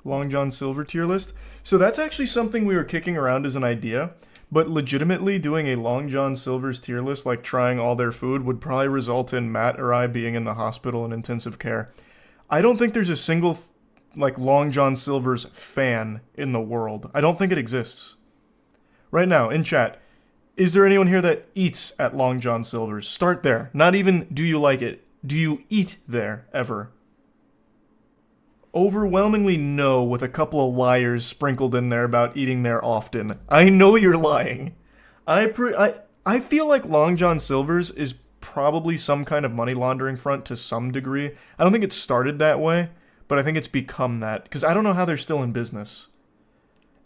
Long John Silver tier list. So that's actually something we were kicking around as an idea, but legitimately doing a Long John Silver's tier list, like trying all their food, would probably result in Matt or I being in the hospital in intensive care. I don't think there's a single like Long John Silver's fan in the world. I don't think it exists. Right now, in chat, is there anyone here that eats at Long John Silver's? Start there. Not even do you like it. Do you eat there ever? Overwhelmingly no, with a couple of liars sprinkled in there about eating there often. I know you're lying. I feel like Long John Silver's is probably some kind of money laundering front to some degree. I don't think it started that way, but I think it's become that, because I don't know how they're still in business.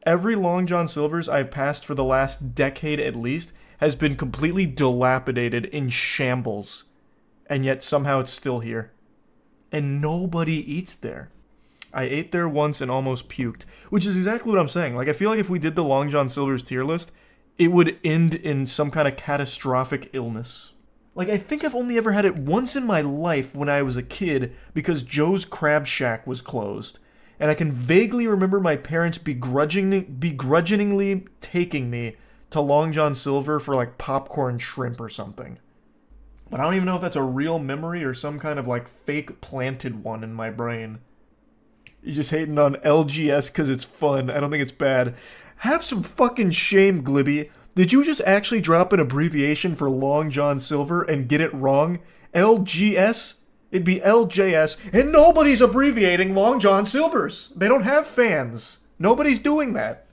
Every Long John Silver's I've passed for the last decade at least has been completely dilapidated in shambles, and yet somehow it's still here. And nobody eats there. I ate there once and almost puked, which is exactly what I'm saying. Like, I feel like if we did the Long John Silver's tier list, it would end in some kind of catastrophic illness. Like, I think I've only ever had it once in my life when I was a kid because Joe's Crab Shack was closed. And I can vaguely remember my parents begrudgingly taking me to Long John Silver for, like, popcorn shrimp or something. But I don't even know if that's a real memory or some kind of, like, fake planted one in my brain. You're just hating on LGS because it's fun. I don't think it's bad. Have some fucking shame, Glibby. Did you just actually drop an abbreviation for Long John Silver and get it wrong? LGS? It'd be LJS, and nobody's abbreviating Long John Silver's. They don't have fans. Nobody's doing that.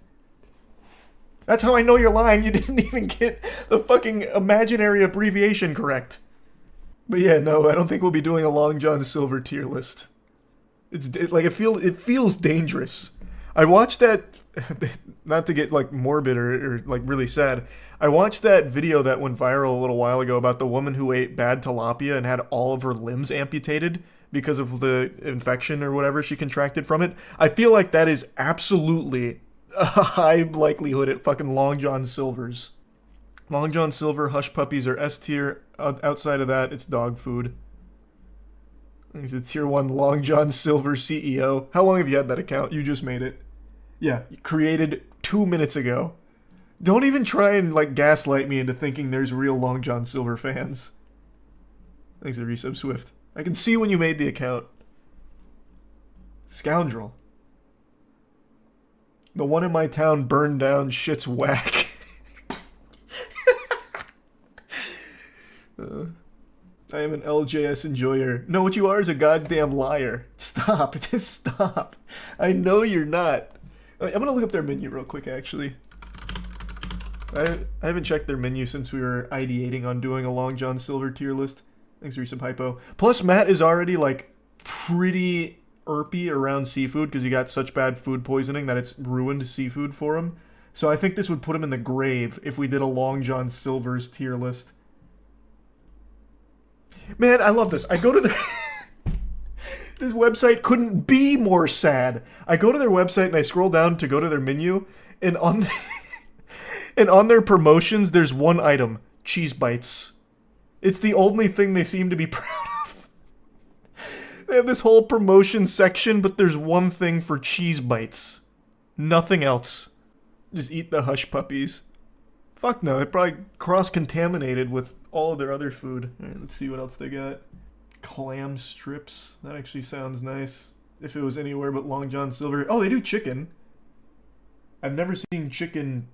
That's how I know you're lying. You didn't even get the fucking imaginary abbreviation correct. But yeah, no, I don't think we'll be doing a Long John Silver tier list. It feels dangerous. I watched that, not to get like morbid or like really sad. I watched that video that went viral a little while ago about the woman who ate bad tilapia and had all of her limbs amputated because of the infection or whatever she contracted from it. I feel like that is absolutely a high likelihood at fucking Long John Silver's. Long John Silver hush puppies are S tier. Outside of that, it's dog food. He's a tier 1 Long John Silver CEO. How long have you had that account? You just made it. Yeah, you created 2 minutes ago. Don't even try and like gaslight me into thinking there's real Long John Silver fans. Thanks to Resub Swift. I can see when you made the account. Scoundrel. The one in my town burned down, shit's whack. I am an LJS enjoyer. No, what you are is a goddamn liar. Stop. Just stop. I know you're not. I'm gonna look up their menu real quick, actually. I haven't checked their menu since we were ideating on doing a Long John Silver tier list. Thanks, Recent Hypo. Plus, Matt is already, like, pretty irpy around seafood because he got such bad food poisoning that it's ruined seafood for him. So I think this would put him in the grave if we did a Long John Silver's tier list. Man, I love this. I go to their... This website couldn't be more sad. I go to their website and I scroll down to go to their menu, and on and on their promotions, there's one item: cheese bites. It's the only thing they seem to be proud of. They have this whole promotion section, but there's one thing for cheese bites. Nothing else. Just eat the hush puppies. Fuck no, they probably cross-contaminated with all of their other food. Alright, let's see what else they got. Clam strips. That actually sounds nice. If it was anywhere but Long John Silver. Oh, they do chicken. I've never seen chicken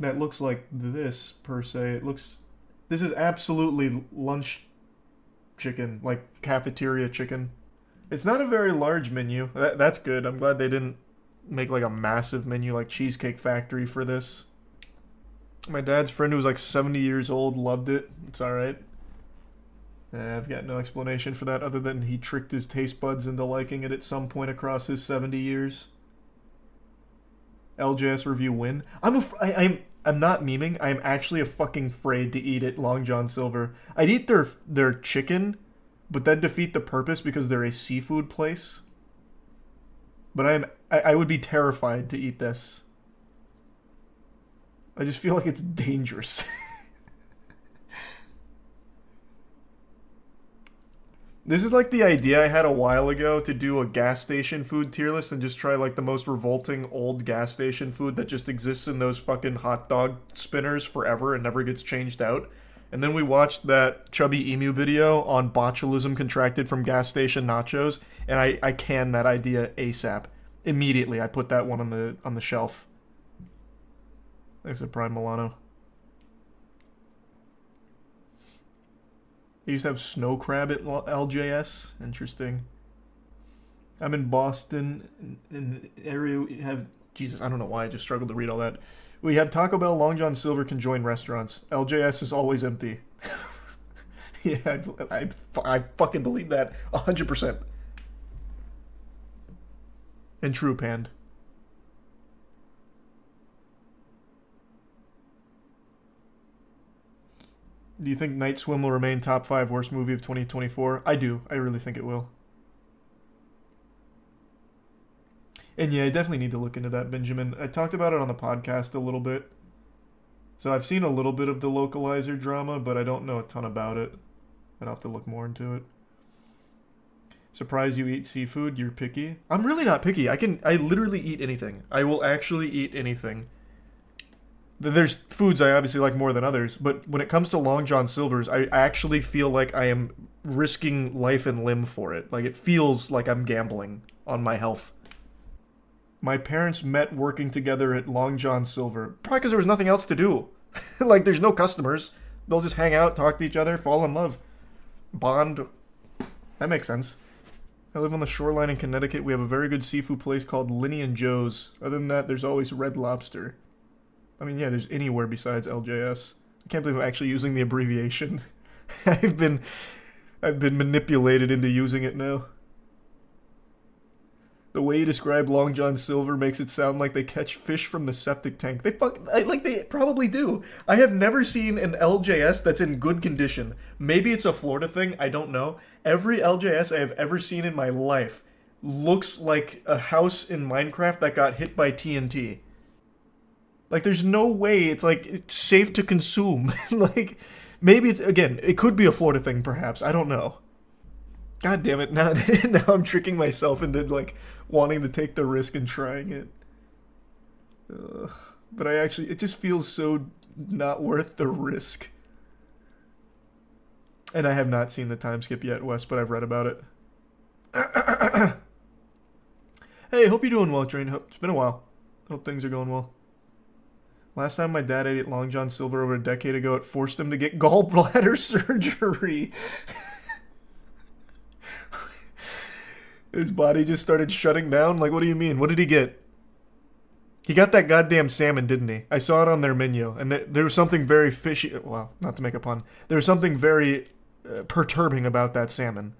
that looks like this, per se. It looks... This is absolutely lunch chicken. Like, cafeteria chicken. It's not a very large menu. That's good. I'm glad they didn't make, like, a massive menu like Cheesecake Factory for this. My dad's friend who was like 70 years old loved it. It's alright. I've got no explanation for that other than he tricked his taste buds into liking it at some point across his 70 years. LJS review win. I'm not memeing. I'm actually a fucking afraid to eat at Long John Silver. I'd eat their chicken, but then defeat the purpose because they're a seafood place. But I would be terrified to eat this. I just feel like it's dangerous. This is like the idea I had a while ago to do a gas station food tier list and just try like the most revolting old gas station food that just exists in those fucking hot dog spinners forever and never gets changed out. And then we watched that Chubby Emu video on botulism contracted from gas station nachos, and I canned that idea ASAP. Immediately, I put that one on the shelf. Thanks to Prime Milano. They used to have snow crab at LJS. Interesting. I'm in Boston. In the area we have... Jesus, I don't know why I just struggled to read all that. We have Taco Bell, Long John Silver can join restaurants. LJS is always empty. Yeah, I fucking believe that 100%. And True Pand. Do you think Night Swim will remain top 5 worst movie of 2024? I do. I really think it will. And yeah, I definitely need to look into that, Benjamin. I talked about it on the podcast a little bit. So I've seen a little bit of the localizer drama, but I don't know a ton about it. I'd have to look more into it. Surprised you eat seafood? You're picky? I'm really not picky. I literally eat anything. I will actually eat anything. There's foods I obviously like more than others, but when it comes to Long John Silver's, I actually feel like I am risking life and limb for it. Like, it feels like I'm gambling on my health. My parents met working together at Long John Silver. Probably because there was nothing else to do. Like, there's no customers. They'll just hang out, talk to each other, fall in love. Bond. That makes sense. I live on the shoreline in Connecticut. We have a very good seafood place called Linny and Joe's. Other than that, there's always Red Lobster. I mean, yeah, there's anywhere besides LJS. I can't believe I'm actually using the abbreviation. I've been manipulated into using it now. The way you describe Long John Silver makes it sound like they catch fish from the septic tank. They probably do. I have never seen an LJS that's in good condition. Maybe it's a Florida thing, I don't know. Every LJS I have ever seen in my life looks like a house in Minecraft that got hit by TNT. Like, there's no way it's safe to consume. Like, maybe it's, again, it could be a Florida thing, perhaps. I don't know. God damn it. Now I'm tricking myself into, like, wanting to take the risk and trying it. But it just feels so not worth the risk. And I have not seen the time skip yet, Wes, but I've read about it. Hey, hope you're doing well, Train. It's been a while. Hope things are going well. Last time my dad ate Long John Silver over a decade ago, it forced him to get gallbladder surgery. His body just started shutting down? Like, what do you mean? What did he get? He got that goddamn salmon, didn't he? I saw it on their menu, and there was something very fishy. Well, not to make a pun. There was something very perturbing about that salmon.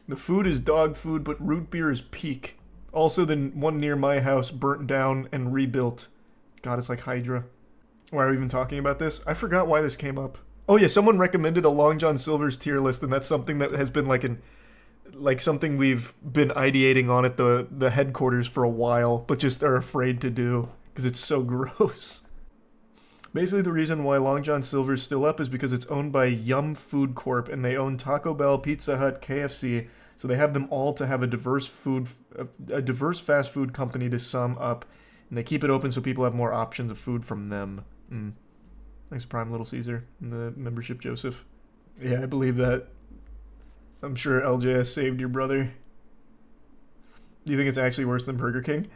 The food is dog food, but root beer is peak. Also, the one near my house burnt down and rebuilt. God, it's like Hydra. Why are we even talking about this? I forgot why this came up. Oh yeah, someone recommended a Long John Silver's tier list, and that's something that has been like something we've been ideating on at the headquarters for a while, but just are afraid to do because it's so gross. Basically, the reason why Long John Silver's still up is because it's owned by Yum Food Corp, and they own Taco Bell, Pizza Hut, KFC, so they have them all to have a diverse fast food company to sum up, and they keep it open so people have more options of food from them. Thanks, Prime Little Caesar, and the membership, Joseph. Yeah, I believe that. I'm sure LJS saved your brother. Do you think it's actually worse than Burger King?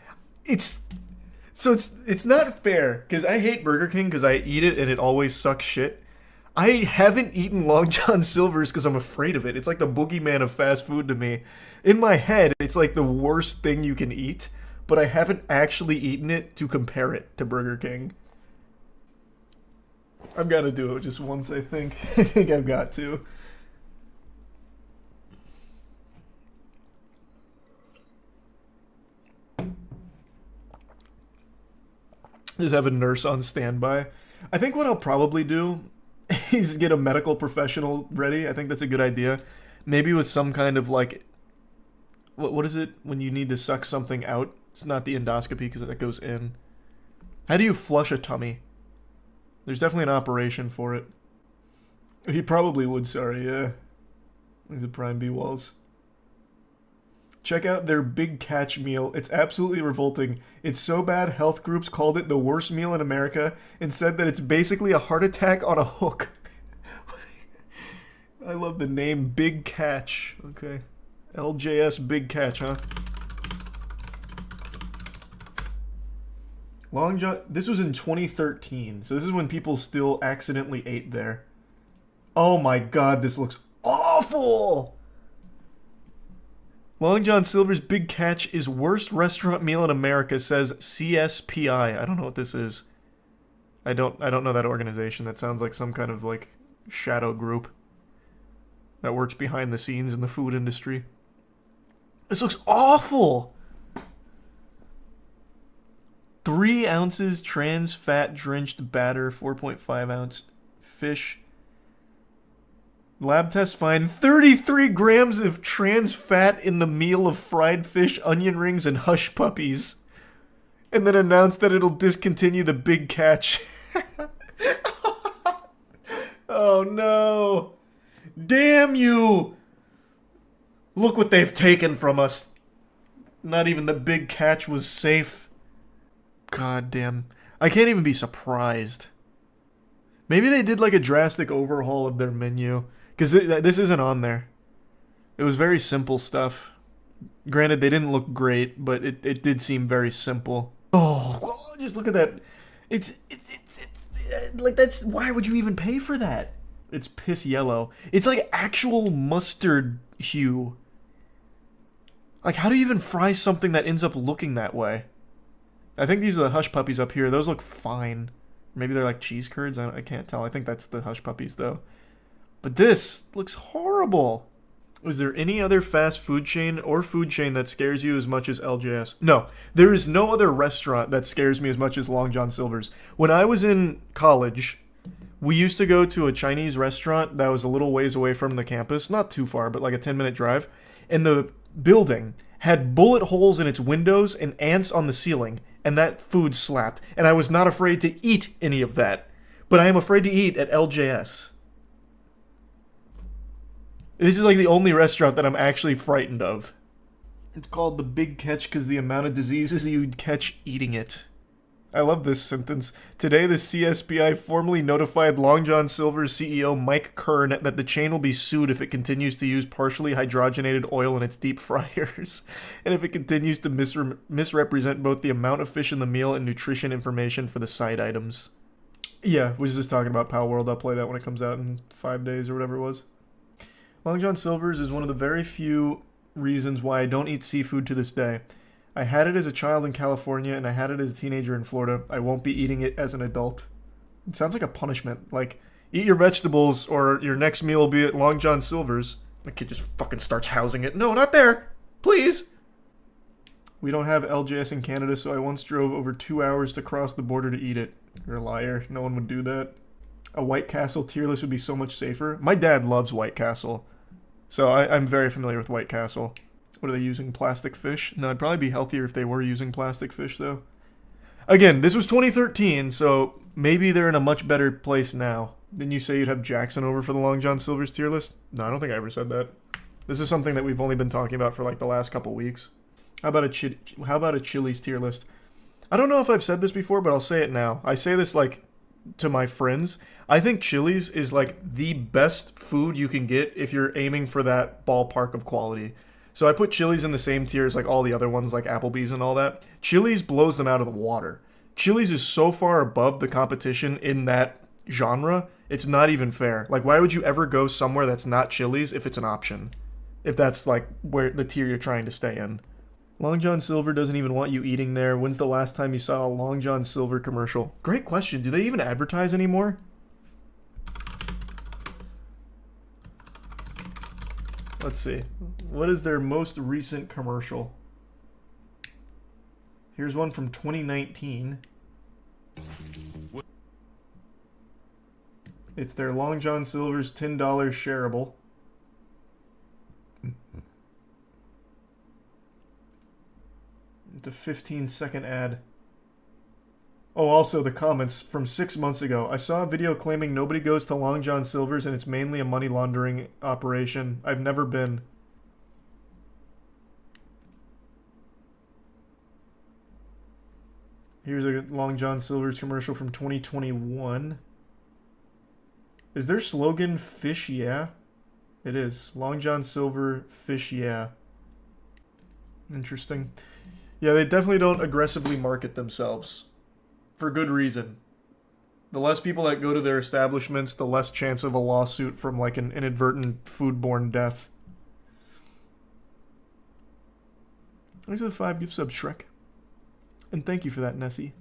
It's not fair, because I hate Burger King because I eat it and it always sucks shit. I haven't eaten Long John Silver's because I'm afraid of it. It's like the boogeyman of fast food to me. In my head, it's like the worst thing you can eat, but I haven't actually eaten it to compare it to Burger King. I've got to do it just once, I think. I think I've got to. Just have a nurse on standby. I think what I'll probably do is get a medical professional ready. I think that's a good idea. Maybe with some kind of like... What is it when you need to suck something out? It's not the endoscopy because that goes in. How do you flush a tummy? There's definitely an operation for it. He probably would, sorry, yeah. These are prime B walls. Check out their Big Catch meal. It's absolutely revolting. It's so bad health groups called it the worst meal in America and said that it's basically a heart attack on a hook. I love the name Big Catch. Okay. LJS Big Catch, huh? Long John... This was in 2013, so this is when people still accidentally ate there. Oh my god, this looks awful! Long John Silver's Big Catch is worst restaurant meal in America, says CSPI. I don't know what this is. I don't know that organization. That sounds like some kind of, like, shadow group that works behind the scenes in the food industry. This looks awful! 3 ounces trans fat drenched batter, 4.5 ounce fish. Lab test find 33 grams of trans fat in the meal of fried fish, onion rings, and hush puppies. And then announced that it'll discontinue the Big Catch. Oh no. Damn you! Look what they've taken from us. Not even the Big Catch was safe. God damn. I can't even be surprised. Maybe they did like a drastic overhaul of their menu. Because this isn't on there. It was very simple stuff. Granted, they didn't look great, but it did seem very simple. Oh, just look at that. It's like, that's, why would you even pay for that? It's piss yellow. It's like actual mustard hue. Like, how do you even fry something that ends up looking that way? I think these are the hush puppies up here. Those look fine. Maybe they're like cheese curds. I can't tell. I think that's the hush puppies, though. But this looks horrible. Is there any other fast food chain or food chain that scares you as much as LJS? No, there is no other restaurant that scares me as much as Long John Silver's. When I was in college, we used to go to a Chinese restaurant that was a little ways away from the campus. Not too far, but like a 10-minute drive. And the building had bullet holes in its windows and ants on the ceiling. And that food slapped. And I was not afraid to eat any of that. But I am afraid to eat at LJS. This is like the only restaurant that I'm actually frightened of. It's called the Big Catch because the amount of diseases you'd catch eating it. I love this sentence. Today, the CSPI formally notified Long John Silver's CEO Moistcr1tikal that the chain will be sued if it continues to use partially hydrogenated oil in its deep fryers, and if it continues to misrepresent both the amount of fish in the meal and nutrition information for the side items. Yeah, we was just talking about Pal World. I'll play that when it comes out in 5 days or whatever it was. Long John Silver's is one of the very few reasons why I don't eat seafood to this day. I had it as a child in California, and I had it as a teenager in Florida. I won't be eating it as an adult. It sounds like a punishment. Like, eat your vegetables, or your next meal will be at Long John Silver's. The kid just fucking starts housing it. No, not there! Please! We don't have LJS in Canada, so I once drove over 2 hours to cross the border to eat it. You're a liar. No one would do that. A White Castle tier list would be so much safer. My dad loves White Castle. So I'm very familiar with White Castle. What are they using? Plastic fish? No, it'd probably be healthier if they were using plastic fish, though. Again, this was 2013, so maybe they're in a much better place now. Didn't you say you'd have Jackson over for the Long John Silver's tier list? No, I don't think I ever said that. This is something that we've only been talking about for like the last couple weeks. How about a Chili's tier list? I don't know if I've said this before, but I'll say it now. I say this like to my friends. I think Chili's is like the best food you can get if you're aiming for that ballpark of quality. So I put Chili's in the same tier as like all the other ones like Applebee's and all that. Chili's blows them out of the water. Chili's is so far above the competition in that genre, it's not even fair. Like, why would you ever go somewhere that's not Chili's if it's an option? If that's like where the tier you're trying to stay in. Long John Silver doesn't even want you eating there. When's the last time you saw a Long John Silver commercial? Great question. Do they even advertise anymore? Let's see. What is their most recent commercial? Here's one from 2019. It's their Long John Silver's $10 shareable. It's a 15-second ad. Oh, also the comments from 6 months ago. I saw a video claiming nobody goes to Long John Silver's and it's mainly a money laundering operation. I've never been. Here's a Long John Silver's commercial from 2021. Is their slogan Fish Yeah? It is. Long John Silver, Fish Yeah. Interesting. Yeah, they definitely don't aggressively market themselves. For good reason. The less people that go to their establishments, the less chance of a lawsuit from like an inadvertent foodborne death. Thanks for the 5 gift subs, Shrek. And thank you for that, Nessie.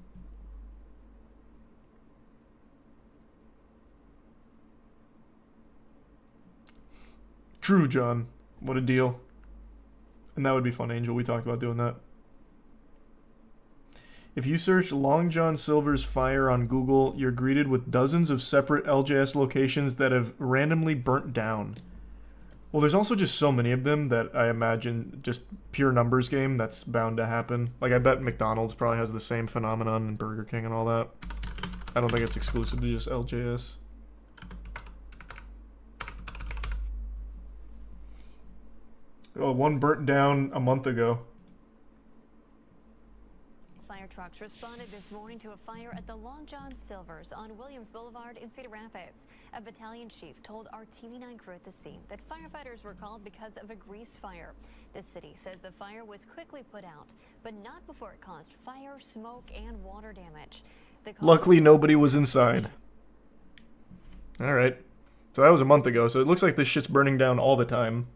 True, John. What a deal. And that would be fun, Angel. We talked about doing that. If you search Long John Silver's fire on Google, you're greeted with dozens of separate LJS locations that have randomly burnt down. Well, there's also just so many of them that I imagine just pure numbers game that's bound to happen. Like, I bet McDonald's probably has the same phenomenon and Burger King and all that. I don't think it's exclusive to just LJS. Oh, one burnt down a month ago. Fire trucks responded this morning to a fire at the Long John Silver's on Williams Boulevard in Cedar Rapids. A battalion chief told our TV9 crew at the scene that firefighters were called because of a grease fire. The city says the fire was quickly put out, but not before it caused fire, smoke, and water damage. Luckily, nobody was inside. All right. So that was a month ago, so it looks like this shit's burning down all the time.